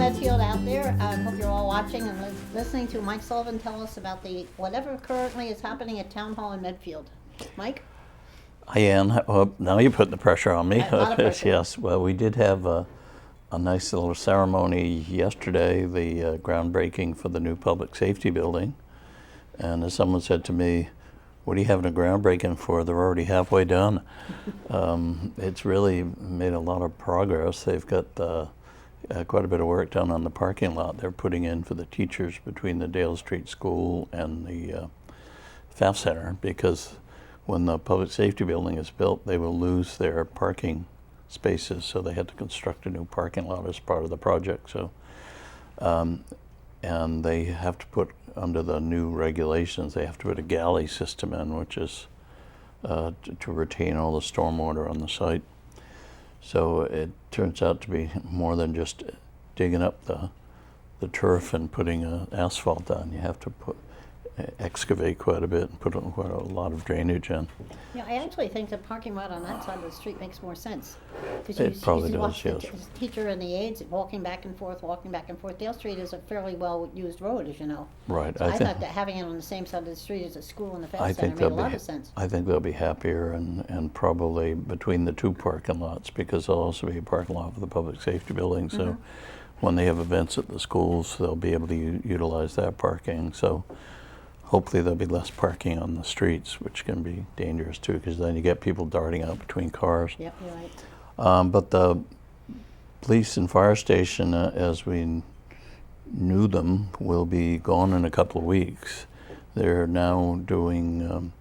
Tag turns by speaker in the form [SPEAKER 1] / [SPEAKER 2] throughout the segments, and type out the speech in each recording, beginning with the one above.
[SPEAKER 1] Medfield out there. I hope you're all watching and listening to Mike Sullivan tell us about the whatever currently is happening at Town Hall in Medfield. Mike?
[SPEAKER 2] Hi, Ann. Well, now you're putting the pressure on me.
[SPEAKER 1] A lot of pressure.
[SPEAKER 2] Yes. Well, we did have a nice little ceremony yesterday, the groundbreaking for the new public safety building. And as someone said to me, what are you having a groundbreaking for? They're already halfway done. It's really made a lot of progress. They've got quite a bit of work done on the parking lot they're putting in for the teachers between the Dale Street School and the FAF Center, because when the public safety building is built, they will lose their parking spaces, so they had to construct a new parking lot as part of the project. So, and they have to put, under the new regulations, they have to put a galley system in, which is to retain all the stormwater on the site. So it turns out to be more than just digging up the turf and putting asphalt on. You have to excavate quite a bit and put quite a lot of drainage in.
[SPEAKER 1] Yeah, I actually think the parking lot on that side of the street makes more sense.
[SPEAKER 2] It probably does,
[SPEAKER 1] watch
[SPEAKER 2] yes.
[SPEAKER 1] The teacher and the aides walking back and forth. Dale Street is a fairly well-used road, as you know.
[SPEAKER 2] Right.
[SPEAKER 1] So I thought that having it on the same side of the street as a school and the FAF Center made a lot of sense.
[SPEAKER 2] I think they'll be happier, and probably between the two parking lots, because there'll also be a parking lot for the public safety building. So when they have events at the schools, they'll be able to utilize that parking. So hopefully there'll be less parking on the streets, which can be dangerous too, because then you get people darting out between cars.
[SPEAKER 1] Yep, you're right.
[SPEAKER 2] But the police and fire station, as we knew them, will be gone in a couple of weeks. They're now doing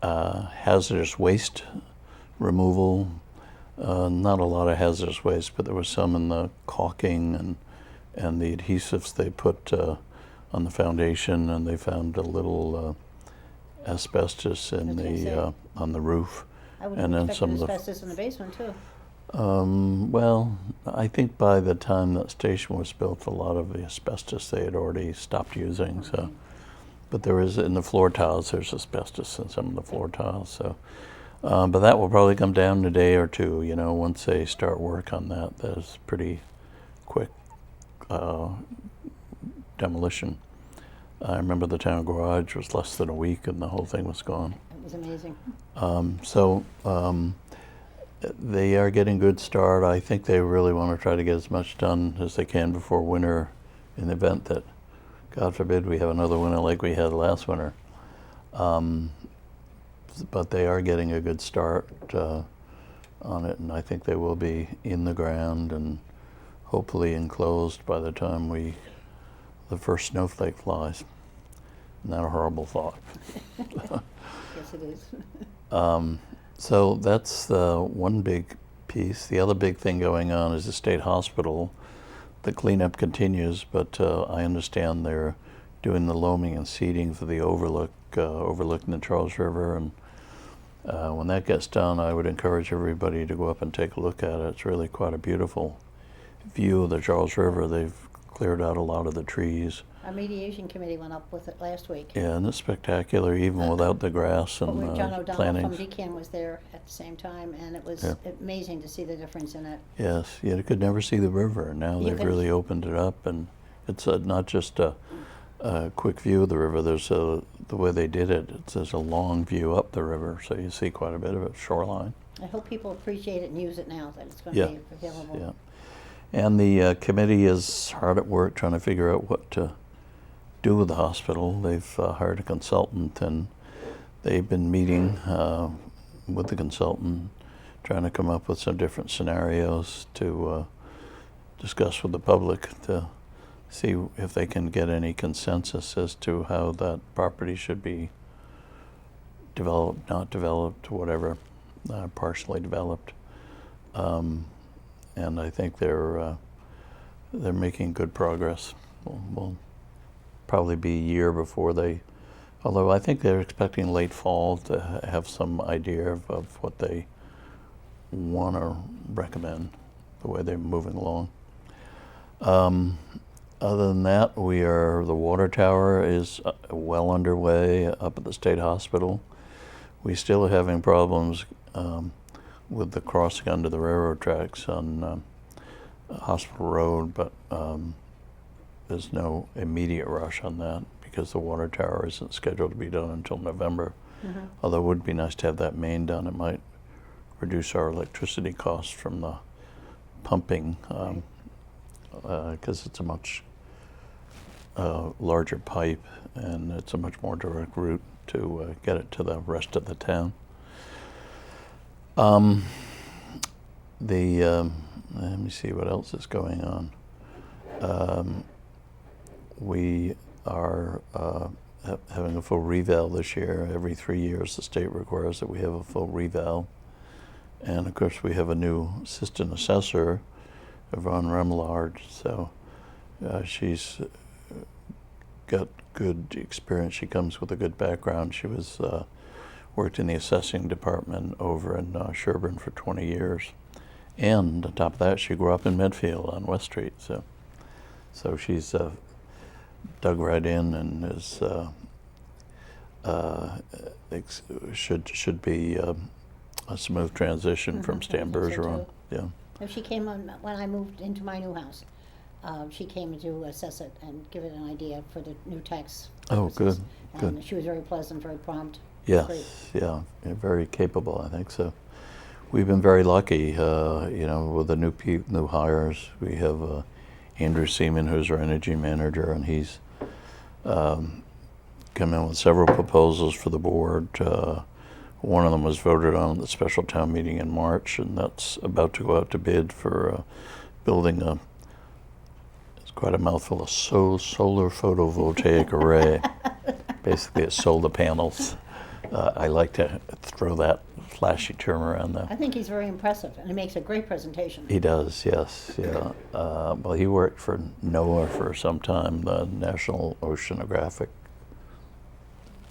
[SPEAKER 2] hazardous waste removal. Not a lot of hazardous waste, but there was some in the caulking and the adhesives they put on the foundation, and they found a little asbestos in the on the roof.
[SPEAKER 1] I would
[SPEAKER 2] and then
[SPEAKER 1] expect
[SPEAKER 2] some of
[SPEAKER 1] asbestos in the basement too.
[SPEAKER 2] Well, I think by the time that station was built, a lot of the asbestos they had already stopped using. Okay. So, but there is in the floor tiles. There's asbestos in some of the floor tiles. So, but that will probably come down in a day or two. You know, once they start work on that, that's pretty quick demolition. I remember the town garage was less than a week and the whole thing was gone.
[SPEAKER 1] It was amazing.
[SPEAKER 2] They are getting good start. I think they really want to try to get as much done as they can before winter, in the event that, God forbid, we have another winter like we had last winter. But they are getting a good start on it, and I think they will be in the ground and hopefully enclosed by the time the first snowflake flies. Not a horrible thought.
[SPEAKER 1] Yes, it is.
[SPEAKER 2] So that's the one big piece. The other big thing going on is the state hospital. The cleanup continues, but I understand they're doing the loaming and seeding for the overlooking the Charles River. And when that gets done, I would encourage everybody to go up and take a look at it. It's really quite a beautiful view of the Charles River. They've cleared out a lot of the trees.
[SPEAKER 1] Our mediation committee went up with it last week.
[SPEAKER 2] Yeah, and it's spectacular, even without the grass and
[SPEAKER 1] John O'Donnell
[SPEAKER 2] plantings.
[SPEAKER 1] from DCAN was there at the same time, and it was amazing to see the difference in it.
[SPEAKER 2] Yes, you could never see the river. Now they've really opened it up, and it's not just a quick view of the river. There's the way they did it. There's a long view up the river, so you see quite a bit of it, shoreline.
[SPEAKER 1] I hope people appreciate it and use it now that it's going to be available.
[SPEAKER 2] Yeah. And the committee is hard at work trying to figure out what to do with the hospital. They've hired a consultant, and they've been meeting with the consultant, trying to come up with some different scenarios to discuss with the public to see if they can get any consensus as to how that property should be developed, not developed, whatever, partially developed. And I think they're making good progress. We'll probably be a year before although I think they're expecting late fall to have some idea of what they want to recommend, the way they're moving along. Other than that, the water tower is well underway up at the state hospital. We still are having problems with the crossing under the railroad tracks on Hospital Road, but there's no immediate rush on that because the water tower isn't scheduled to be done until November. Although it would be nice to have that main done. It might reduce our electricity costs from the pumping because it's a much larger pipe and it's a much more direct route to get it to the rest of the town. Let me see what else is going on. We are having a full reval this year. Every 3 years the state requires that we have a full reval. And of course we have a new assistant assessor, Yvonne Remillard, so she's got good experience. She comes with a good background. She was worked in the assessing department over in Sherburne for 20 years. And on top of that, she grew up in Medfield on West Street. So she's dug right in and is should be a smooth transition from Stan Bergeron. Yeah.
[SPEAKER 1] And she came on when I moved into my new house. She came to assess it and give it an idea for the new tax purposes.
[SPEAKER 2] Oh, good.
[SPEAKER 1] And she was very pleasant, very prompt.
[SPEAKER 2] Yes,
[SPEAKER 1] Great.
[SPEAKER 2] yeah, very capable, I think so. We've been very lucky, with the new hires. We have Andrew Seaman, who's our energy manager, and he's come in with several proposals for the board. One of them was voted on at the special town meeting in March, and that's about to go out to bid for building it's quite a mouthful, a solar photovoltaic array. Basically, it's solar panels. I like to throw that flashy term around though.
[SPEAKER 1] I think he's very impressive, and he makes a great presentation.
[SPEAKER 2] He does, yes, yeah. Well, he worked for NOAA for some time, the National Oceanographic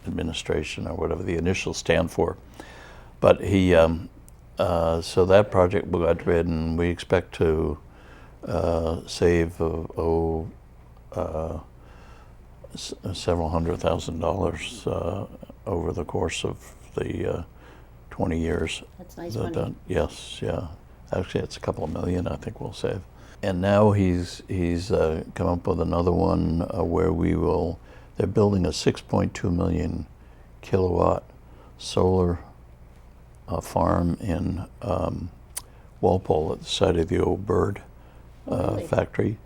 [SPEAKER 2] Administration, or whatever the initials stand for. But he, so that project will go out to bid, and we expect to save several $100,000 over the course of the 20 years.
[SPEAKER 1] That's nice money.
[SPEAKER 2] Yes, yeah. Actually, it's a couple of million I think we'll save. And now he's come up with another one where they're building a 6.2 million kilowatt solar farm in Walpole at the site of the old Bird
[SPEAKER 1] Really?
[SPEAKER 2] factory.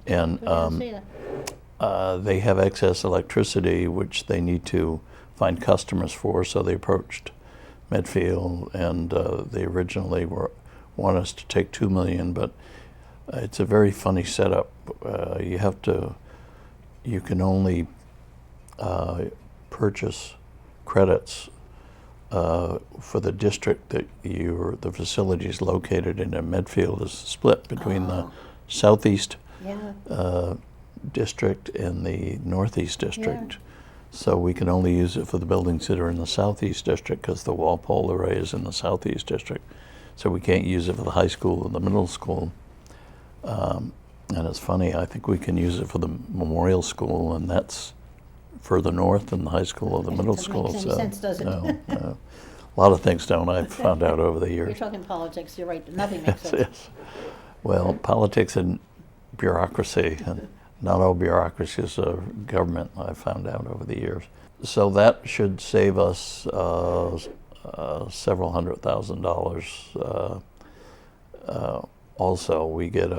[SPEAKER 2] And
[SPEAKER 1] I didn't see that.
[SPEAKER 2] they have excess electricity, which they need to find customers for, so they approached Medfield, and they originally want us to take 2 million, but it's a very funny setup. You can only purchase credits for the district that the facility is located in. And Medfield is split between the southeast district and the northeast district.
[SPEAKER 1] Yeah.
[SPEAKER 2] So we can only use it for the buildings that are in the southeast district because the Walpole array is in the southeast district. So we can't use it for the high school or the middle school. And it's funny, I think we can use it for the memorial school, and that's further north than the high school or the middle school.
[SPEAKER 1] Doesn't make any sense, does it?
[SPEAKER 2] No. A lot of things don't, I've found out over the years.
[SPEAKER 1] You're talking politics, you're right, nothing makes sense.
[SPEAKER 2] Yes. Well, politics and bureaucracy, and not all bureaucracies are government, I've found out over the years. So that should save us several $100,000. Also, we get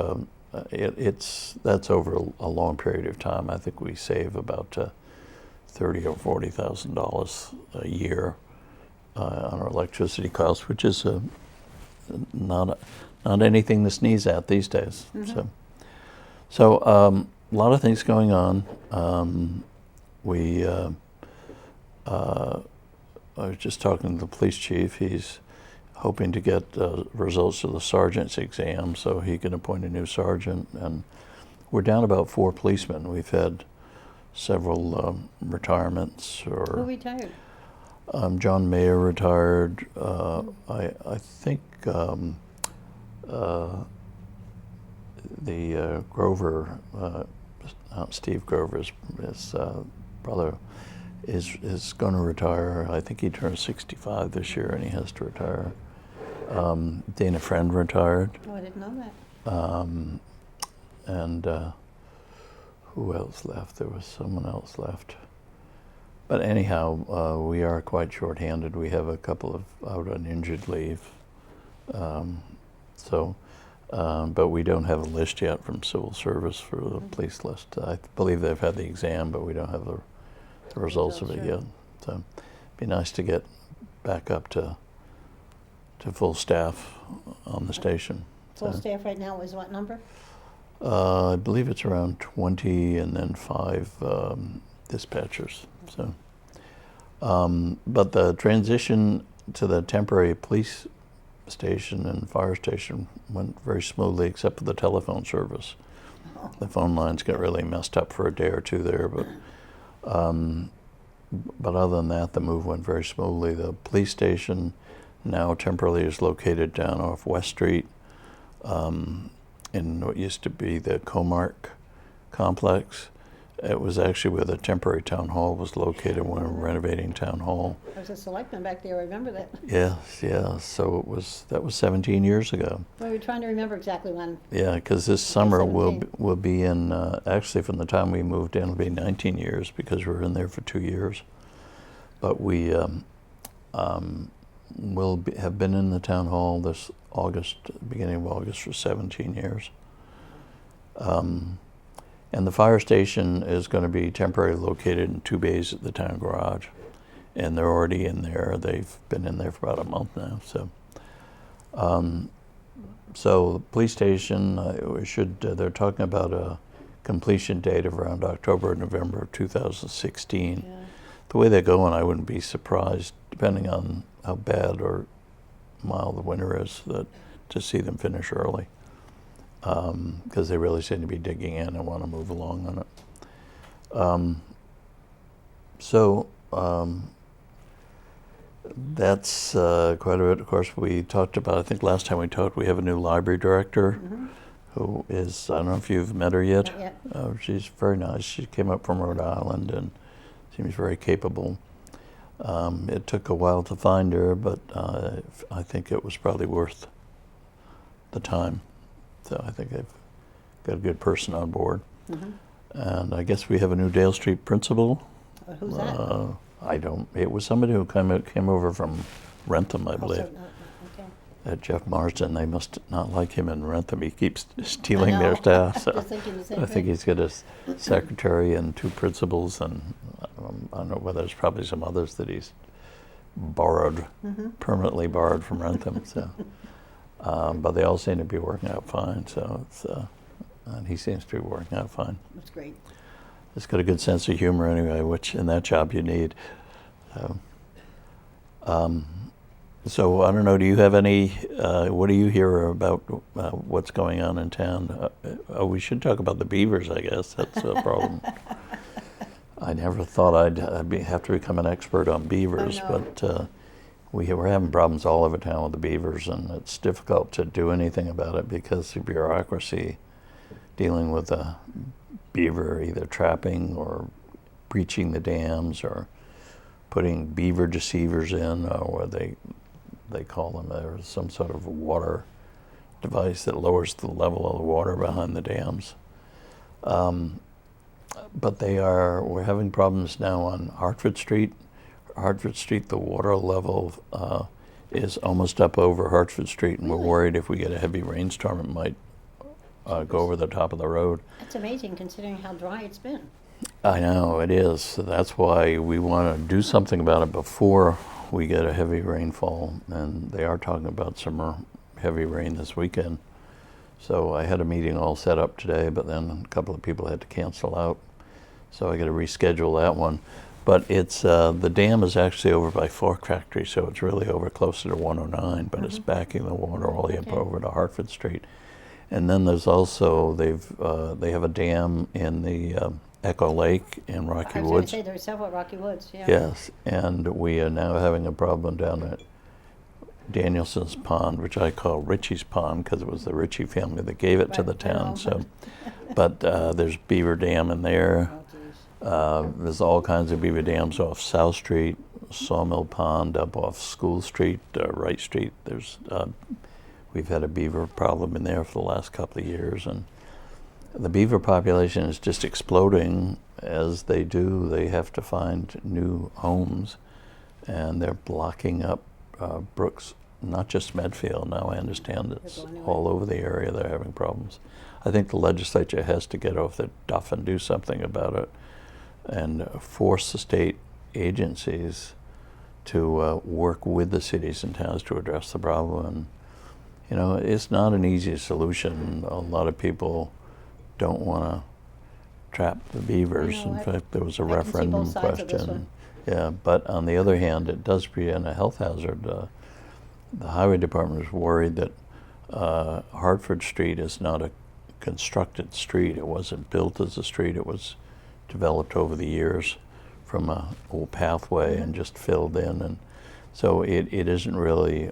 [SPEAKER 2] that's over a long period of time. I think we save about $30,000 or $40,000 a year on our electricity costs, which is not anything to sneeze at these days.
[SPEAKER 1] Mm-hmm.
[SPEAKER 2] So a lot of things going on. I was just talking to the police chief. He's hoping to get results of the sergeant's exam so he can appoint a new sergeant. And we're down about 4 policemen. We've had several retirements.
[SPEAKER 1] Who retired?
[SPEAKER 2] John Mayer retired. I think the Grover, Steve Grover's brother, is going to retire. I think he turns 65 this year, and he has to retire. Dana Friend retired.
[SPEAKER 1] Oh, I didn't know that.
[SPEAKER 2] And who else left? There was someone else left. But anyhow, we are quite short-handed. We have a couple of out on injured leave. But we don't have a list yet from civil service for the police list. I believe they've had the exam, but we don't have the results of it yet. So it'd be nice to get back up to full staff on the station.
[SPEAKER 1] Full staff right now is what number?
[SPEAKER 2] I believe it's around 20 and then 5 dispatchers. So, but the transition to the temporary police station and fire station went very smoothly, except for the telephone service. The phone lines got really messed up for a day or two there, but other than that, the move went very smoothly. The police station now temporarily is located down off West Street in what used to be the Comark complex. It was actually where the temporary town hall was located when we were renovating town hall.
[SPEAKER 1] I was a selectman back there, I remember that.
[SPEAKER 2] Yes, yeah. So that was 17 years ago.
[SPEAKER 1] We were trying to remember exactly when.
[SPEAKER 2] Yeah, because this summer we'll
[SPEAKER 1] 17.
[SPEAKER 2] be in, actually from the time we moved in, it'll be 19 years because we were in there for 2 years. But we have been in the town hall this August, beginning of August, for 17 years. And the fire station is going to be temporarily located in 2 bays at the town garage. And they're already in there. They've been in there for about a month now. So the police station, they're talking about a completion date of around October or November of 2016.
[SPEAKER 1] Yeah.
[SPEAKER 2] The way they're going, I wouldn't be surprised, depending on how bad or mild the winter is, to see them finish early. Because they really seem to be digging in and want to move along on it. That's quite a bit. Of course, we talked about, I think last time we talked, we have a new library director who is, I don't know if you've met her yet.
[SPEAKER 1] Not yet.
[SPEAKER 2] She's very nice. She came up from Rhode Island and seems very capable. It took a while to find her, but I think it was probably worth the time. So I think they've got a good person on board. And I guess we have a new Dale Street principal.
[SPEAKER 1] Who's that?
[SPEAKER 2] It was somebody who came over from Rentham, I believe.
[SPEAKER 1] Okay.
[SPEAKER 2] Jeff Marsden. They must not like him in Rentham. He keeps stealing their
[SPEAKER 1] know.
[SPEAKER 2] staff. So
[SPEAKER 1] Just thinking the same
[SPEAKER 2] I think
[SPEAKER 1] thing.
[SPEAKER 2] he's got a secretary and 2 principals, and I don't know whether there's probably some others that he's permanently borrowed from Rentham. So, but they all seem to be working out fine. So and he seems to be working out fine.
[SPEAKER 1] That's great.
[SPEAKER 2] He's got a good sense of humor anyway, which in that job you need. So I don't know, do you have any, what do you hear about what's going on in town? We should talk about the beavers, I guess. That's a problem. I never thought I'd have to become an expert on beavers, but we're having problems all over town with the beavers, and it's difficult to do anything about it because the bureaucracy dealing with a beaver either trapping or breaching the dams or putting beaver deceivers in, or they call them, there's some sort of water device that lowers the level of the water behind the dams. But we're having problems now on Hartford Street. Hartford Street, the water level is almost up over Hartford Street, and we're worried if we get a heavy rainstorm, it might go over the top of the road.
[SPEAKER 1] That's amazing considering how dry it's been.
[SPEAKER 2] I know, it is. So that's why we want to do something about it before we get a heavy rainfall, and they are talking about some heavy rain this weekend. So I had a meeting all set up today, but then a couple of people had to cancel out. So I got to reschedule that one. But it's the dam is actually over by Fork Factory, so it's really over closer to 109, but it's backing the water all the way up over to Hartford Street. And then there's also, they have a dam in the Echo Lake in Rocky
[SPEAKER 1] I was going
[SPEAKER 2] Woods.
[SPEAKER 1] to say there are several Rocky Woods, yeah.
[SPEAKER 2] Yes, and we are now having a problem down at Danielson's Pond, which I call Richie's Pond because it was the Ritchie family that gave it to
[SPEAKER 1] Right,
[SPEAKER 2] the
[SPEAKER 1] I
[SPEAKER 2] town.
[SPEAKER 1] know.
[SPEAKER 2] So, but there's Beaver Dam in there.
[SPEAKER 1] Oh, geez.
[SPEAKER 2] There's all kinds of beaver dams off South Street, Sawmill Pond up off School Street, Wright Street. We we've had a beaver problem in there for the last couple of years, and the beaver population is just exploding. As they do, they have to find new homes, and they're blocking up brooks, not just Medfield. Now I understand it's all over the area they're having problems. I think the legislature has to get off their duff and do something about it, and force the state agencies to work with the cities and towns to address the problem. And, you know, it's not an easy solution. A lot of people don't want to trap the beavers. In fact, there was a referendum question. Yeah, but on the other hand, it does present a health hazard. The highway department is worried that Hartford Street is not a constructed street. It wasn't built as a street. It was developed over the years from a old pathway and just filled in, and so it isn't really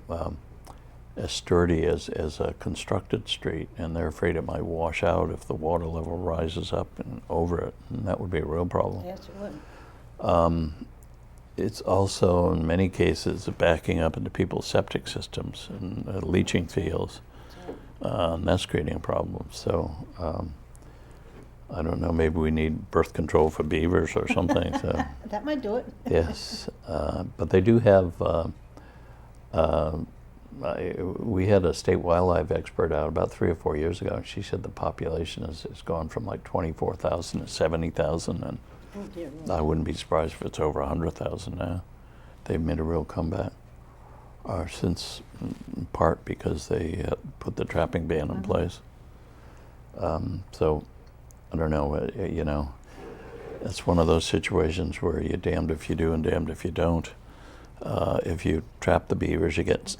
[SPEAKER 2] as sturdy as a constructed street, and they're afraid it might wash out if the water level rises up and over it, and that would be a real problem.
[SPEAKER 1] Yes, it would.
[SPEAKER 2] It's also, in many cases, backing up into people's septic systems and leaching fields, and that's creating problems. So I don't know, maybe we need birth control for beavers or something. So.
[SPEAKER 1] That might do it.
[SPEAKER 2] Yes, but they do have, we had a state wildlife expert out about 3 or 4 years ago, and she said the population has gone from like 24,000 to 70,000, and
[SPEAKER 1] Oh, dear Lord.
[SPEAKER 2] I wouldn't be surprised if it's over 100,000 now. They've made a real comeback, since in part because they put the trapping ban in place. So I don't know, you know, it's one of those situations where you're damned if you do and damned if you don't. If you trap the beavers, you get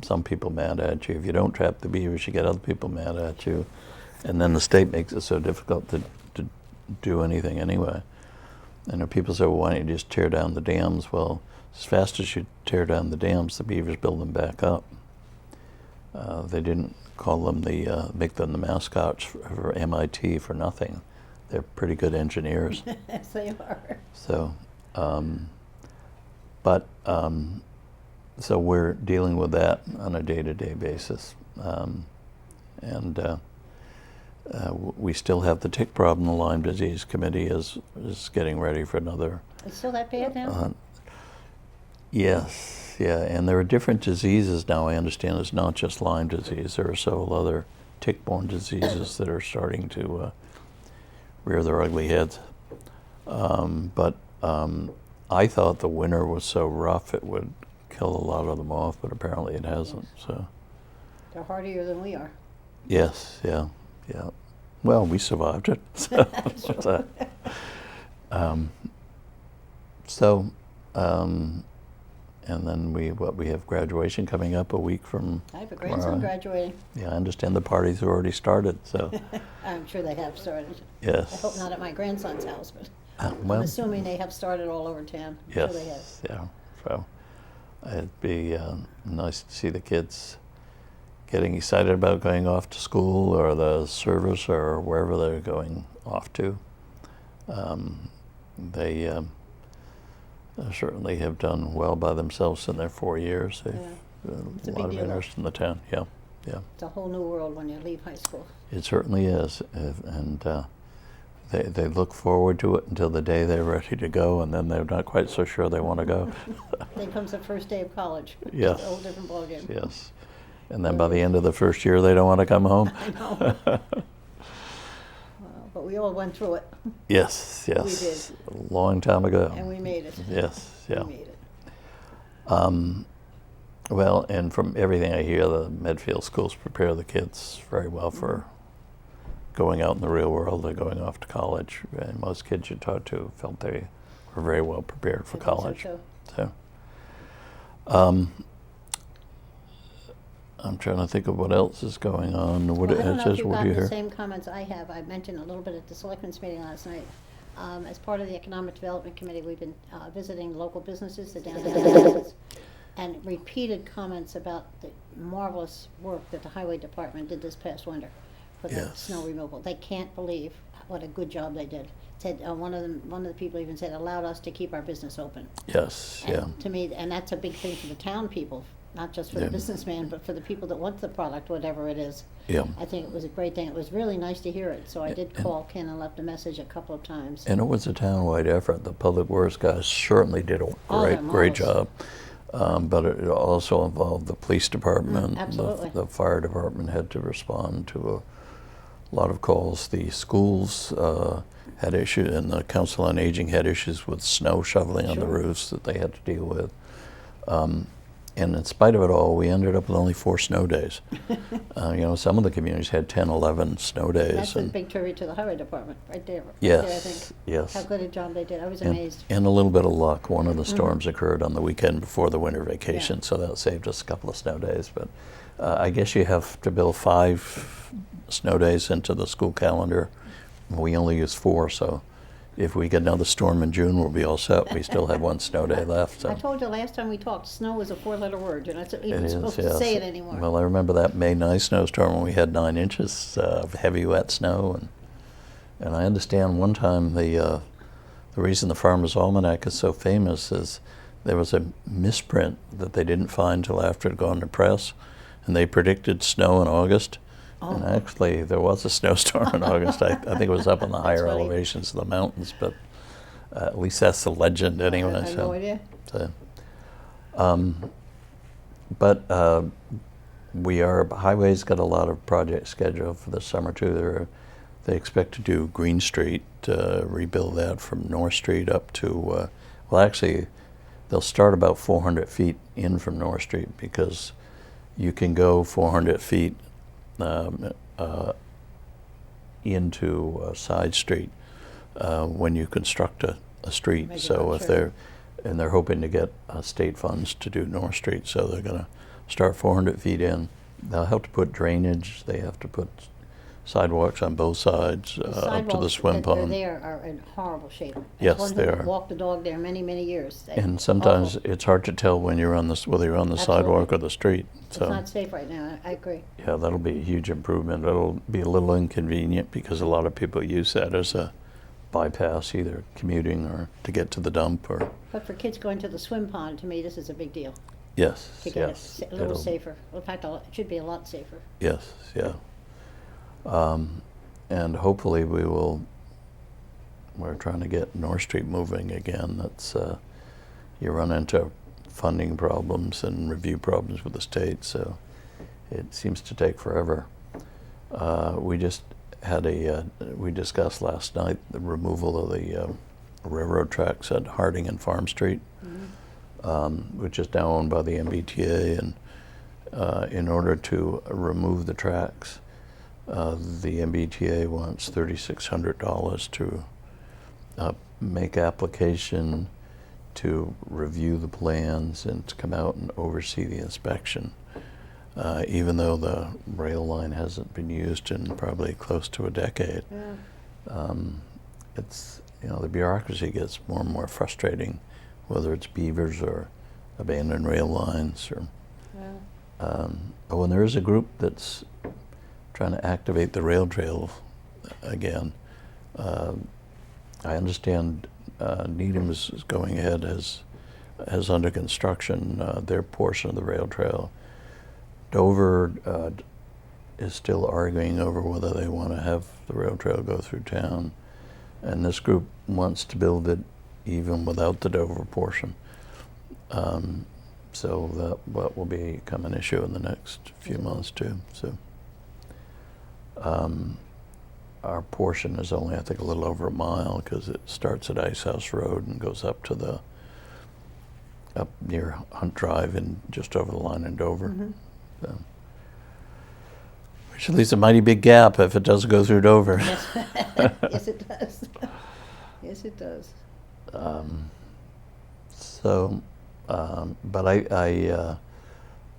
[SPEAKER 2] some people mad at you. If you don't trap the beavers, you get other people mad at you. And then the state makes it so difficult to do anything anyway. And if people say, well, why don't you just tear down the dams? Well, as fast as you tear down the dams, the beavers build them back up. They didn't call them make them the mascots for MIT for nothing. They're pretty good engineers.
[SPEAKER 1] Yes, they are.
[SPEAKER 2] So, so we're dealing with that on a day-to-day basis. We still have the tick problem. The Lyme Disease Committee is getting ready for another.
[SPEAKER 1] It's still that bad now?
[SPEAKER 2] Yes, yeah, and there are different diseases now. I understand it's not just Lyme disease. There are several other tick-borne diseases that are starting to rear their ugly heads. But I thought the winter was so rough it would kill a lot of them off, but apparently it hasn't. So.
[SPEAKER 1] They're hardier than we are.
[SPEAKER 2] Yes, yeah. Yeah, well, we survived it. So, and then we have graduation coming up a week from.
[SPEAKER 1] I have a grandson graduating.
[SPEAKER 2] Yeah, I understand the parties have already started. So.
[SPEAKER 1] I'm sure they have started.
[SPEAKER 2] Yes.
[SPEAKER 1] I hope not at my grandson's house, but
[SPEAKER 2] well,
[SPEAKER 1] I'm assuming they have started all over town. I'm
[SPEAKER 2] yes.
[SPEAKER 1] Sure they have.
[SPEAKER 2] Yeah. So, it'd be nice to see the kids getting excited about going off to school or the service or wherever they're going off to. They certainly have done well by themselves in their 4 years. They've a lot of interest in the town. Yeah, yeah.
[SPEAKER 1] It's a whole new world when you leave high school.
[SPEAKER 2] It certainly is, and they look forward to it until the day they're ready to go, and then they're not quite so sure they want to go.
[SPEAKER 1] Then comes the first day of college.
[SPEAKER 2] Yes.
[SPEAKER 1] It's a whole different ballgame.
[SPEAKER 2] Yes. And then by the end of the first year, they don't want to come home.
[SPEAKER 1] I know. But we all went through it.
[SPEAKER 2] Yes, yes.
[SPEAKER 1] We did.
[SPEAKER 2] A long time ago.
[SPEAKER 1] And we made it.
[SPEAKER 2] Yes, yeah.
[SPEAKER 1] We made it.
[SPEAKER 2] Well, and from everything I hear, the Medfield schools prepare the kids very well for going out in the real world. They're going off to college. And most kids you talked to felt they were very well prepared for college. So. I'm trying to think of what else is going on.
[SPEAKER 1] I don't know if you've
[SPEAKER 2] what do
[SPEAKER 1] gotten
[SPEAKER 2] you
[SPEAKER 1] the
[SPEAKER 2] hear?
[SPEAKER 1] same comments I have. I mentioned a little bit at the Selectmen's meeting last night. As part of the Economic Development Committee, we've been visiting local businesses, the downtown businesses, and repeated comments about the marvelous work that the Highway Department did this past winter for the
[SPEAKER 2] Yes.
[SPEAKER 1] snow removal. They can't believe what a good job they did. Said one of the people even said allowed us to keep our business open.
[SPEAKER 2] Yes,
[SPEAKER 1] And
[SPEAKER 2] yeah.
[SPEAKER 1] to me, and that's a big thing for the town people, not just for
[SPEAKER 2] Yeah.
[SPEAKER 1] the businessman, but for the people that want the product, whatever it is.
[SPEAKER 2] Yeah.
[SPEAKER 1] I think it was a great thing. It was really nice to hear it. So I did call Ken and left a message a couple of times.
[SPEAKER 2] And it was a town-wide effort. The public works guys certainly did a
[SPEAKER 1] Oh, they're
[SPEAKER 2] great
[SPEAKER 1] marvelous.
[SPEAKER 2] job. But it also involved the police department.
[SPEAKER 1] Absolutely.
[SPEAKER 2] The fire department had to respond to a lot of calls. The schools had issues, and the Council on Aging had issues with snow shoveling on the
[SPEAKER 1] Sure.
[SPEAKER 2] roofs that they had to deal with. And in spite of it all, we ended up with only 4 snow days. Some of the communities had 10, 11 snow days.
[SPEAKER 1] That's a
[SPEAKER 2] and
[SPEAKER 1] big tribute to the highway department, right there. Right
[SPEAKER 2] Yes,
[SPEAKER 1] there, I think.
[SPEAKER 2] yes.
[SPEAKER 1] How good a job they did. I was
[SPEAKER 2] and,
[SPEAKER 1] amazed.
[SPEAKER 2] and a little bit of luck. One of the storms occurred on the weekend before the winter vacation,
[SPEAKER 1] Yeah.
[SPEAKER 2] so that saved us a couple of snow days. But I guess you have to build 5 snow days into the school calendar. We only use 4, so if we get another storm in June, we'll be all set. We still have 1 snow day left. So.
[SPEAKER 1] I told you last time we talked, snow was a 4-letter word. You're not
[SPEAKER 2] It
[SPEAKER 1] even
[SPEAKER 2] is,
[SPEAKER 1] supposed to
[SPEAKER 2] yes.
[SPEAKER 1] say it anymore.
[SPEAKER 2] Well, I remember that May 9th snowstorm when we had 9 inches of heavy, wet snow. And I understand one time the reason the Farmer's Almanac is so famous is there was a misprint that they didn't find till after it had gone to press, and they predicted snow in August.
[SPEAKER 1] Oh.
[SPEAKER 2] And actually, there was a snowstorm in August. I think it was up on the higher
[SPEAKER 1] funny.
[SPEAKER 2] elevations of the mountains, but at least that's the legend anyway.
[SPEAKER 1] I have no idea.
[SPEAKER 2] So, Highway's got a lot of projects scheduled for the summer too. They expect to do Green Street, rebuild that from North Street up to, actually, they'll start about 400 feet in from North Street because you can go 400 feet into a side street when you construct a street.
[SPEAKER 1] Make it
[SPEAKER 2] So
[SPEAKER 1] up,
[SPEAKER 2] if
[SPEAKER 1] sure.
[SPEAKER 2] they're hoping to get state funds to do North Street, so they're going to start 400 feet in. They'll have to put drainage. They have to put sidewalks on both sides
[SPEAKER 1] The
[SPEAKER 2] up to the
[SPEAKER 1] sidewalks
[SPEAKER 2] swim
[SPEAKER 1] that
[SPEAKER 2] pond.
[SPEAKER 1] there are in horrible shape. As
[SPEAKER 2] Yes,
[SPEAKER 1] one
[SPEAKER 2] they
[SPEAKER 1] who
[SPEAKER 2] are.
[SPEAKER 1] walked the dog there many, many years.
[SPEAKER 2] And sometimes
[SPEAKER 1] Awful.
[SPEAKER 2] it's hard to tell when you're whether you're on the sidewalk or the street.
[SPEAKER 1] It's
[SPEAKER 2] So
[SPEAKER 1] not safe right now. I agree.
[SPEAKER 2] yeah, that'll be a huge improvement. It'll be a little inconvenient because a lot of people use that as a bypass, either commuting or to get to the dump or
[SPEAKER 1] But for kids going to the swim pond, to me, this is a big deal.
[SPEAKER 2] yes,
[SPEAKER 1] To get
[SPEAKER 2] yes,
[SPEAKER 1] it a little
[SPEAKER 2] it'll-
[SPEAKER 1] safer. In fact, it should be a lot safer.
[SPEAKER 2] Yes, yeah. And hopefully we're trying to get North Street moving again. That's, you run into funding problems and review problems with the state, so it seems to take forever. We just had we discussed last night the removal of the railroad tracks at Harding and Farm Street, which is now owned by the MBTA, and in order to remove the tracks, the MBTA wants $3,600 to make application to review the plans and to come out and oversee the inspection, even though the rail line hasn't been used in probably close to a decade.
[SPEAKER 1] Yeah.
[SPEAKER 2] It's, the bureaucracy gets more and more frustrating, whether it's beavers or abandoned rail lines or
[SPEAKER 1] Yeah.
[SPEAKER 2] but when there is a group that's trying to activate the rail trail again, I understand Needham is going ahead has under construction their portion of the rail trail. Dover is still arguing over whether they want to have the rail trail go through town, and this group wants to build it even without the Dover portion. So that will become an issue in the next few months too. So our portion is only, I think, a little over a mile because it starts at Ice House Road and goes up to up near Hunt Drive and just over the line in Dover. So, which leaves a mighty big gap if it doesn't go through Dover.
[SPEAKER 1] Yes. Yes, it does. Yes, it does.
[SPEAKER 2] But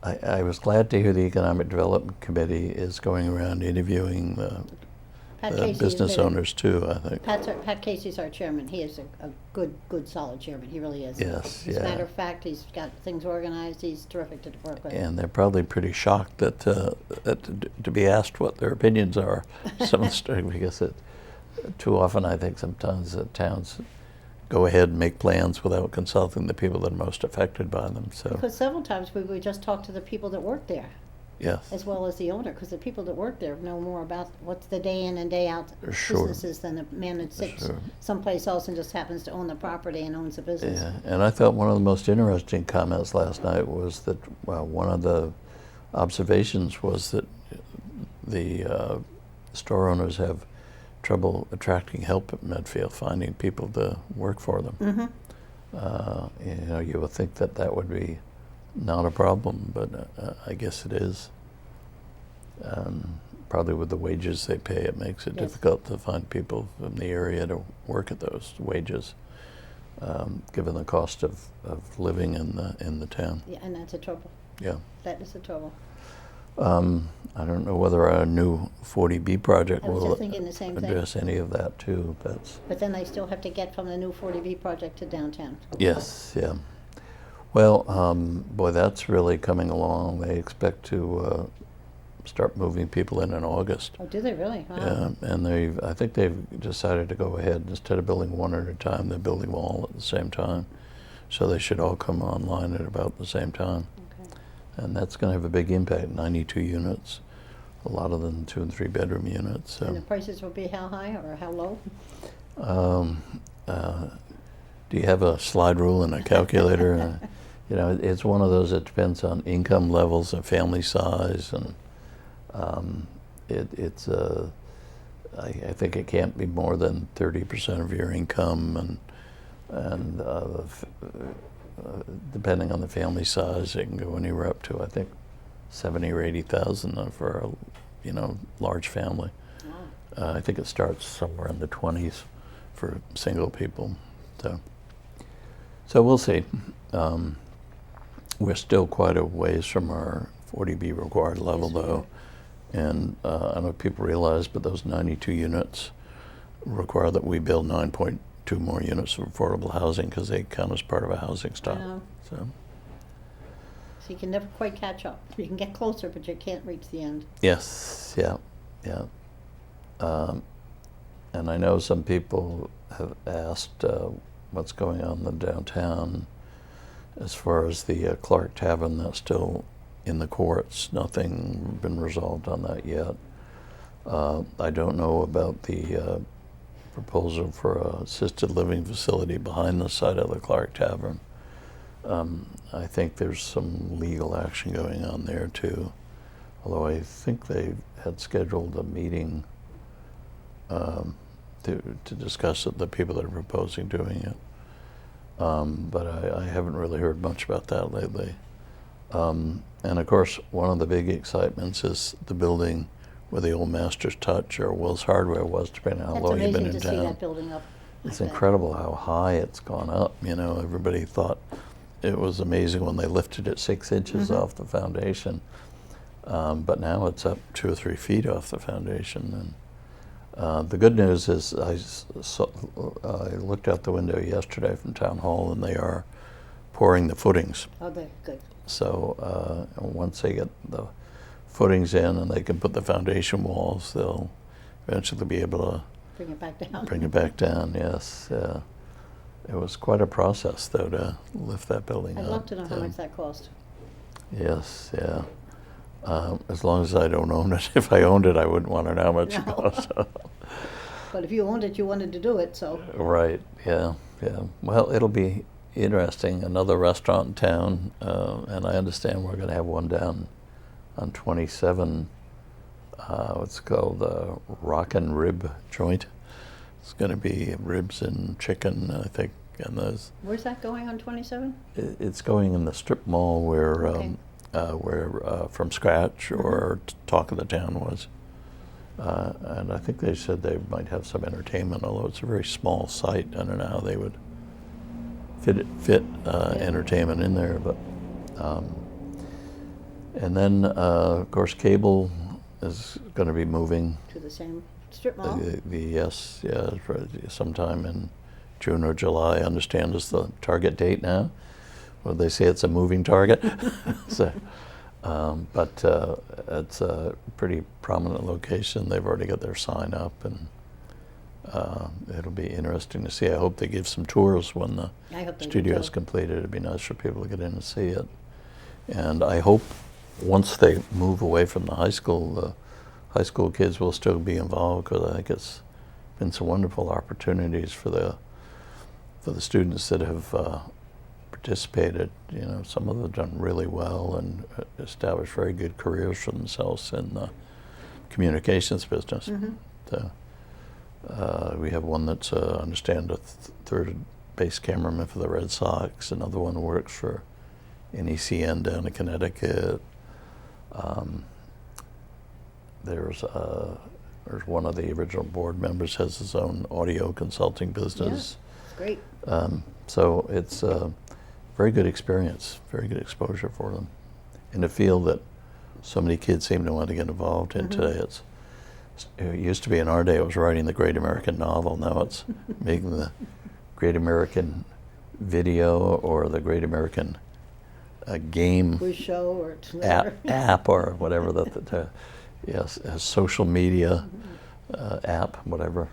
[SPEAKER 2] I was glad to hear the Economic Development Committee is going around interviewing
[SPEAKER 1] Pat
[SPEAKER 2] the
[SPEAKER 1] Casey has
[SPEAKER 2] business
[SPEAKER 1] been-
[SPEAKER 2] owners too, I think.
[SPEAKER 1] Pat Casey's our chairman. He is a good, solid chairman. He really is.
[SPEAKER 2] Yes,
[SPEAKER 1] As a
[SPEAKER 2] yeah.
[SPEAKER 1] matter of fact, he's got things organized. He's terrific to work with.
[SPEAKER 2] And they're probably pretty shocked that to be asked what their opinions are, some of the stuff, because too often I think sometimes towns go ahead and make plans without consulting the people that are most affected by them. So,
[SPEAKER 1] Because several times we would just talk to the people that work there
[SPEAKER 2] yes.
[SPEAKER 1] as well as the owner, because the people that work there know more about what's the day in and day out
[SPEAKER 2] Sure.
[SPEAKER 1] businesses than the man that sits
[SPEAKER 2] Sure.
[SPEAKER 1] someplace else and just happens to own the property and owns the business.
[SPEAKER 2] Yeah, and I thought one of the most interesting comments last night was that one of the observations was that the store owners have trouble attracting help at Medfield, finding people to work for them.
[SPEAKER 1] Mm-hmm.
[SPEAKER 2] You would think that that would be not a problem, but I guess it is. Probably with the wages they pay, it makes it
[SPEAKER 1] Yes.
[SPEAKER 2] difficult to find people from the area to work at those wages, given the cost of living in the town.
[SPEAKER 1] Yeah, and that's a trouble.
[SPEAKER 2] Yeah.
[SPEAKER 1] That is a trouble.
[SPEAKER 2] I don't know whether our new 40B project
[SPEAKER 1] I was
[SPEAKER 2] will
[SPEAKER 1] just thinking the same thing.
[SPEAKER 2] address any of that too.
[SPEAKER 1] But then they still have to get from the new 40B project to downtown.
[SPEAKER 2] Yes, yeah. Well, boy, that's really coming along. They expect to start moving people in August.
[SPEAKER 1] Oh, do they really? Wow.
[SPEAKER 2] Yeah, and I think they've decided to go ahead, instead of building one at a time, they're building them all at the same time. So they should all come online at about the same time.
[SPEAKER 1] Okay.
[SPEAKER 2] And that's going to have a big impact, 92 units, a lot of them 2 and 3 bedroom units. So.
[SPEAKER 1] And the prices will be how high or how low?
[SPEAKER 2] Do you have a slide rule and a calculator? It's one of those that depends on income levels and family size, and I think it can't be more than 30% of your income, and depending on the family size, it can go anywhere up to, I think, 70 or 80,000 for a large family.
[SPEAKER 1] Wow.
[SPEAKER 2] I think it starts somewhere in the 20s for single people. So we'll see. We're still quite a ways from our 40B required level,
[SPEAKER 1] Yes, we
[SPEAKER 2] though. And I don't know if people realize, but those 92 units require that we build 9.2 more units of affordable housing because they count as part of a housing stock.
[SPEAKER 1] know.
[SPEAKER 2] So
[SPEAKER 1] So you can never quite catch up. You can get closer, but you can't reach the end.
[SPEAKER 2] yes, yeah. And I know some people have asked what's going on in the downtown as far as the Clark Tavern. That's still in the courts. Nothing been resolved on that yet. I don't know about the proposal for an assisted living facility behind the site of the Clark Tavern. I think there's some legal action going on there too, although I think they had scheduled a meeting to discuss it, the people that are proposing doing it. But I haven't really heard much about that lately. And of course, one of the big excitements is the building where the old Master's Touch or Will's Hardware was, depending on how
[SPEAKER 1] That's
[SPEAKER 2] long you've been
[SPEAKER 1] amazing
[SPEAKER 2] in
[SPEAKER 1] to see
[SPEAKER 2] town.
[SPEAKER 1] that building up.
[SPEAKER 2] It's
[SPEAKER 1] like that.
[SPEAKER 2] incredible how high it's gone up. Everybody thought it was amazing when they lifted it 6 inches off the foundation. But now it's up 2 or 3 feet off the foundation. And the good news is I looked out the window yesterday from Town Hall, and they are pouring the footings.
[SPEAKER 1] Oh, they're good.
[SPEAKER 2] So once they get the footings in and they can put the foundation walls, they'll eventually be able to
[SPEAKER 1] Bring it back down.
[SPEAKER 2] bring it back down. Yes. It was quite a process, though, to lift that building up.
[SPEAKER 1] I'd love to know how much that cost.
[SPEAKER 2] Yes, yeah. As long as I don't own it. If I owned it, I wouldn't want to know how much it
[SPEAKER 1] No.
[SPEAKER 2] cost.
[SPEAKER 1] But if you owned it, you wanted to do it, so.
[SPEAKER 2] Right, yeah. Well, it'll be interesting. Another restaurant in town, and I understand we're going to have one down on 27. It's called Rockin' Rib Joint. It's going to be ribs and chicken, I think, and those.
[SPEAKER 1] Where's that going on 27?
[SPEAKER 2] It's going in the strip mall where
[SPEAKER 1] Okay.
[SPEAKER 2] From Scratch or Talk of the Town was. And I think they said they might have some entertainment, although it's a very small site. I don't know how they would fit entertainment in there. But and then, of course, cable is going to be moving.
[SPEAKER 1] To the same strip mall?
[SPEAKER 2] Yes, for sometime in June or July, I understand, is the target date now. Well, they say it's a moving target. So, but it's a pretty prominent location. They've already got their sign up, and It'll be interesting to see. I hope they give some tours when the
[SPEAKER 1] I hope they do
[SPEAKER 2] studio is
[SPEAKER 1] too.
[SPEAKER 2] completed. It'd be nice for people to get in and see it. And I hope once they move away from the high school kids will still be involved, because I think it's been some wonderful opportunities for the students that have participated. You know, some of them have done really well and established very good careers for themselves in the communications business.
[SPEAKER 1] Mm-hmm.
[SPEAKER 2] So, we have one that's, I understand, a third base cameraman for the Red Sox. Another one works for NECN down in Connecticut. There's one of the original board members has his own audio consulting business.
[SPEAKER 1] Yeah, it's great.
[SPEAKER 2] So it's a very good experience, very good exposure for them in a field that so many kids seem to want to get involved in today. It used to be in our day, it was writing the great American novel. Now it's making the great American video or the great American game
[SPEAKER 1] Quiz show or Twitter.
[SPEAKER 2] app or whatever yes, a social media app, whatever.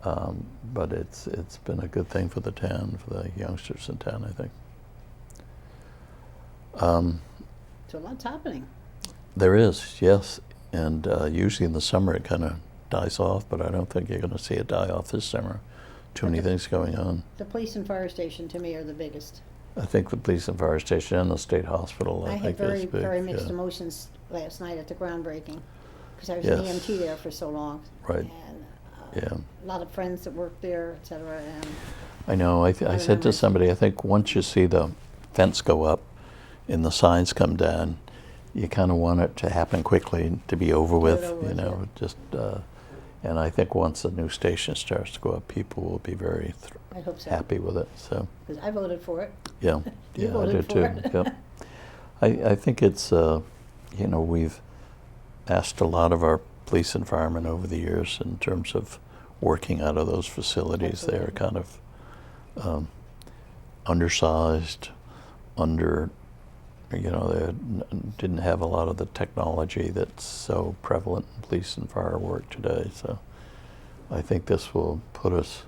[SPEAKER 2] But it's been a good thing for the town, for the youngsters in town, I think.
[SPEAKER 1] So a lot's happening.
[SPEAKER 2] There is, yes, and usually in the summer it kind of dies off, but I don't think you're going to see it die off this summer. Too many things going on.
[SPEAKER 1] The police and fire station to me are the biggest.
[SPEAKER 2] I think the police and fire station and the state hospital,
[SPEAKER 1] I
[SPEAKER 2] I
[SPEAKER 1] had
[SPEAKER 2] think is big.
[SPEAKER 1] very mixed
[SPEAKER 2] yeah.
[SPEAKER 1] emotions last night at the groundbreaking, because I was
[SPEAKER 2] Yes.
[SPEAKER 1] an EMT there for so long.
[SPEAKER 2] Right.
[SPEAKER 1] And
[SPEAKER 2] Yeah.
[SPEAKER 1] a lot of friends that work there, et cetera. And
[SPEAKER 2] I know. I said
[SPEAKER 1] remember.
[SPEAKER 2] to somebody, I think once you see the fence go up and the signs come down, you kind of want it to happen quickly, to be over with.
[SPEAKER 1] over
[SPEAKER 2] You
[SPEAKER 1] with,
[SPEAKER 2] know, just. And I think once the new station starts to go up, people will be very
[SPEAKER 1] I hope so.
[SPEAKER 2] happy with it. So.
[SPEAKER 1] Because I voted for it.
[SPEAKER 2] Yeah,
[SPEAKER 1] You
[SPEAKER 2] yeah, I
[SPEAKER 1] voted
[SPEAKER 2] do
[SPEAKER 1] for
[SPEAKER 2] too.
[SPEAKER 1] it.
[SPEAKER 2] Yep. I think it's, you know, we've asked a lot of our police and firemen over the years in terms of working out of those facilities. They're
[SPEAKER 1] Absolutely.
[SPEAKER 2] kind of undersized, they didn't have a lot of the technology that's so prevalent in police and fire work today. So I think this will put us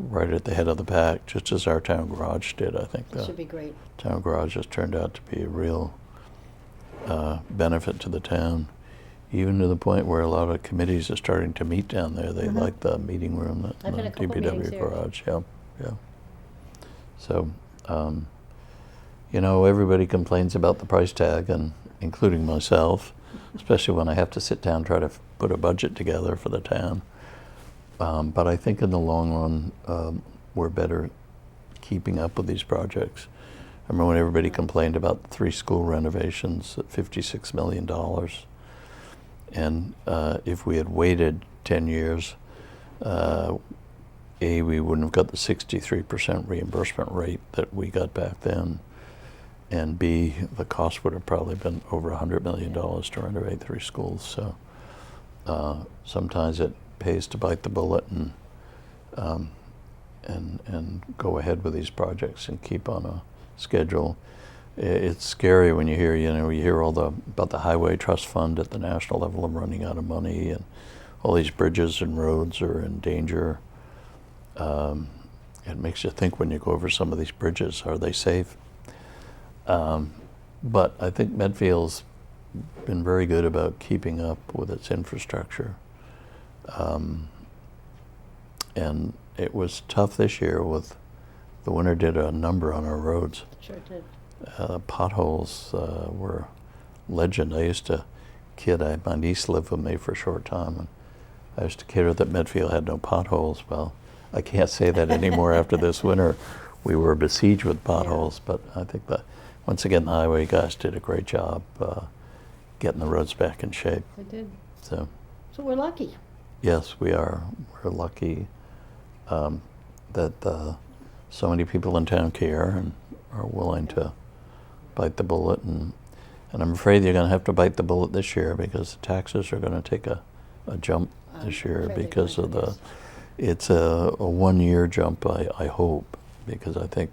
[SPEAKER 2] right at the head of the pack, just as our town garage did. I think
[SPEAKER 1] It should be great.
[SPEAKER 2] town garage has turned out to be a real benefit to the town, even to the point where a lot of committees are starting to meet down there. They like the meeting room at
[SPEAKER 1] I've
[SPEAKER 2] the
[SPEAKER 1] had a couple meetings
[SPEAKER 2] DPW
[SPEAKER 1] there.
[SPEAKER 2] garage. Yeah, yeah. So, you know, everybody complains about the price tag, and including myself, especially when I have to sit down and try to put a budget together for the town. But I think in the long run, we're better keeping up with these projects. I remember when everybody complained about the 3 school renovations at $56 million. And if we had waited 10 years, we wouldn't have got the 63% reimbursement rate that we got back then. And B, the cost would have probably been over $100 million to renovate 3 schools. So sometimes it pays to bite the bullet and go ahead with these projects and keep on a schedule. It's scary when you hear about the Highway Trust Fund at the national level of running out of money, and all these bridges and roads are in danger. It makes you think when you go over some of these bridges, are they safe? But I think Medfield's been very good about keeping up with its infrastructure. And it was tough this year with the winter did a number on our roads.
[SPEAKER 1] Sure did.
[SPEAKER 2] Potholes were legend. I used to kid, my niece lived with me for a short time, and I used to kid her that Medfield had no potholes. Well, I can't say that anymore after this winter. We were besieged with potholes, but I think that once again the highway guys did a great job getting the roads back in shape.
[SPEAKER 1] They did.
[SPEAKER 2] So
[SPEAKER 1] we're lucky.
[SPEAKER 2] yes, we are. We're lucky that so many people in town care and are willing to bite the bullet. And I'm afraid you're going to have to bite the bullet this year, because the taxes are going to take a jump this year
[SPEAKER 1] afraid they're
[SPEAKER 2] because
[SPEAKER 1] going
[SPEAKER 2] of
[SPEAKER 1] to,
[SPEAKER 2] the.
[SPEAKER 1] yes.
[SPEAKER 2] It's a 1-year jump, I hope, because I think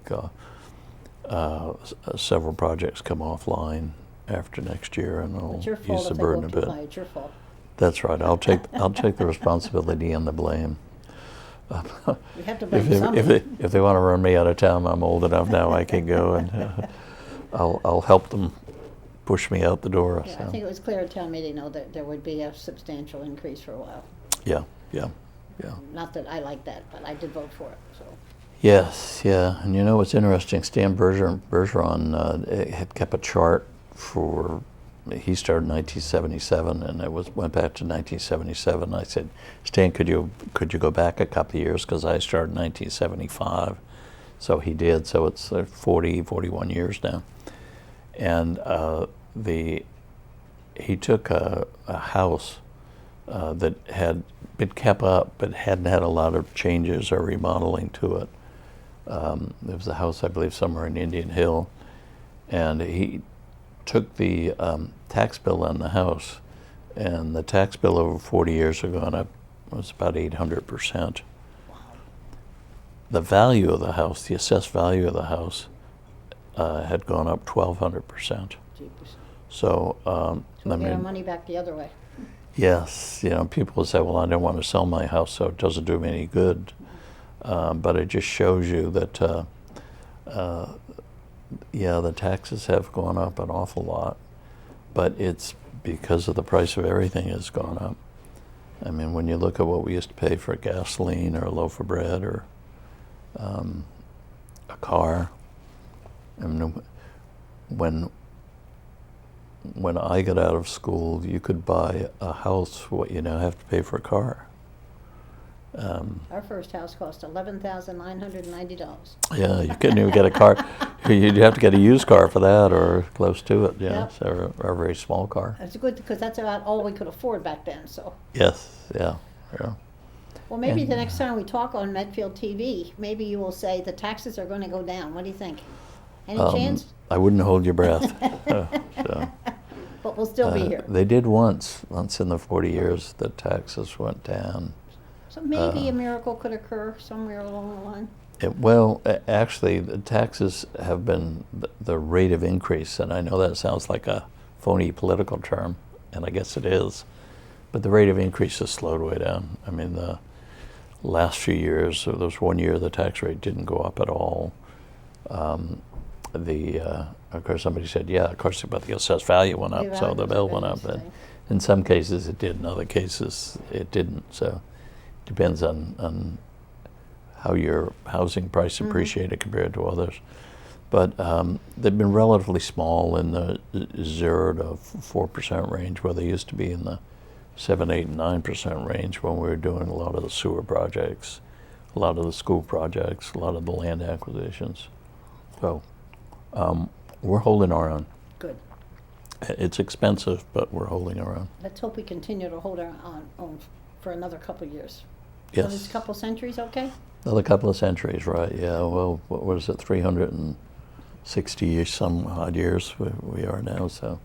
[SPEAKER 2] several projects come offline after next year, and it'll
[SPEAKER 1] It's your
[SPEAKER 2] ease
[SPEAKER 1] fault
[SPEAKER 2] the
[SPEAKER 1] if they
[SPEAKER 2] burden
[SPEAKER 1] go
[SPEAKER 2] a
[SPEAKER 1] too
[SPEAKER 2] bit.
[SPEAKER 1] high. It's your fault.
[SPEAKER 2] That's right. I'll take the responsibility and the blame.
[SPEAKER 1] You have to blame somebody.
[SPEAKER 2] If they want to run me out of town, I'm old enough now. I can go, and I'll help them push me out the door.
[SPEAKER 1] Yeah,
[SPEAKER 2] So.
[SPEAKER 1] I think it was clear at town meeting, though, that there would be a substantial increase for a while.
[SPEAKER 2] Yeah.
[SPEAKER 1] Not that I like that, but I did vote for it, so.
[SPEAKER 2] Yes, yeah. And you know what's interesting? Stan Bergeron had kept a chart for. He started in 1977, and it went back to 1977. I said, Stan, could you go back a couple of years, because I started in 1975. So he did. So it's 41 years now. And he took a house that had been kept up but hadn't had a lot of changes or remodeling to it. There was a house, I believe, somewhere in Indian Hill, and he took the tax bill on the house, and the tax bill over 40 years had gone up, was about 800%.
[SPEAKER 1] Wow.
[SPEAKER 2] The value of the house, the assessed value of the house, had gone up 1,200%.
[SPEAKER 1] Jeepers.
[SPEAKER 2] So,
[SPEAKER 1] So we get our money back the other way.
[SPEAKER 2] yes, people will say, well, I don't want to sell my house, so it doesn't do me any good. But it just shows you that, the taxes have gone up an awful lot, but it's because of the price of everything has gone up. I mean, when you look at what we used to pay for gasoline or a loaf of bread or a car, I mean, when I got out of school, you could buy a house what you now have to pay for a car.
[SPEAKER 1] Our first house cost $11,990.
[SPEAKER 2] Yeah, you couldn't even get a car. You'd have to get a used car for that, or close to it. Yeah,
[SPEAKER 1] Yep.
[SPEAKER 2] so or a very small car.
[SPEAKER 1] It's good, because that's about all we could afford back then, so.
[SPEAKER 2] Yes, yeah.
[SPEAKER 1] Well, maybe
[SPEAKER 2] And-
[SPEAKER 1] the next time we talk on Medfield TV, maybe you will say the taxes are going to go down. What do you think? Any chance?
[SPEAKER 2] I wouldn't hold your breath. So,
[SPEAKER 1] But we'll still be here.
[SPEAKER 2] They did once in the 40 years, the taxes went down.
[SPEAKER 1] So maybe a miracle could occur somewhere along the line.
[SPEAKER 2] Actually, the taxes have been the rate of increase, and I know that sounds like a phony political term, and I guess it is, but the rate of increase has slowed way down. I mean, the last few years, there was 1 year the tax rate didn't go up at all. Of course, somebody said, yeah, of course, but the assessed value went up, so the bill went up. And in some cases it did, in other cases it didn't. So it depends on how your housing price appreciated compared to others. But they've been relatively small in the 0 to 4% range, where they used to be in the 7, 8, and 9% range when we were doing a lot of the sewer projects, a lot of the school projects, a lot of the land acquisitions. So we're holding our own.
[SPEAKER 1] Good.
[SPEAKER 2] It's expensive, but we're holding our own.
[SPEAKER 1] Let's hope we continue to hold our own for another couple of years.
[SPEAKER 2] Yes.
[SPEAKER 1] Another couple centuries, okay?
[SPEAKER 2] Another couple of centuries, right? Yeah. Well, what was it? 360 some odd years we are now. So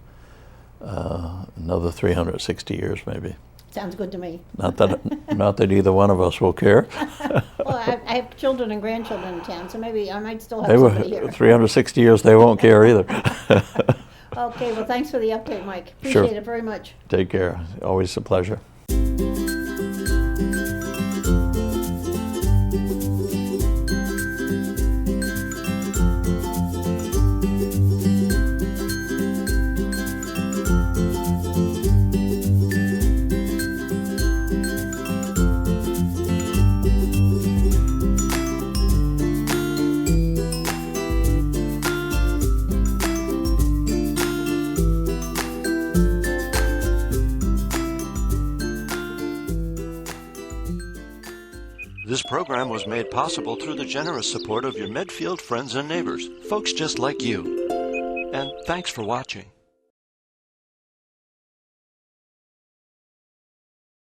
[SPEAKER 2] another 360 years, maybe.
[SPEAKER 1] Sounds good to me.
[SPEAKER 2] Not that either one of us will care.
[SPEAKER 1] Well, I have children and grandchildren in town, so maybe I might still have
[SPEAKER 2] They
[SPEAKER 1] somebody
[SPEAKER 2] will,
[SPEAKER 1] here.
[SPEAKER 2] 360 years, they won't care either.
[SPEAKER 1] Okay, well, thanks for the update, Mike.
[SPEAKER 2] Sure.
[SPEAKER 1] Appreciate it very much.
[SPEAKER 2] Take care. Always a pleasure.
[SPEAKER 3] This program was made possible through the generous support of your Medfield friends and neighbors, folks just like you. And thanks for watching.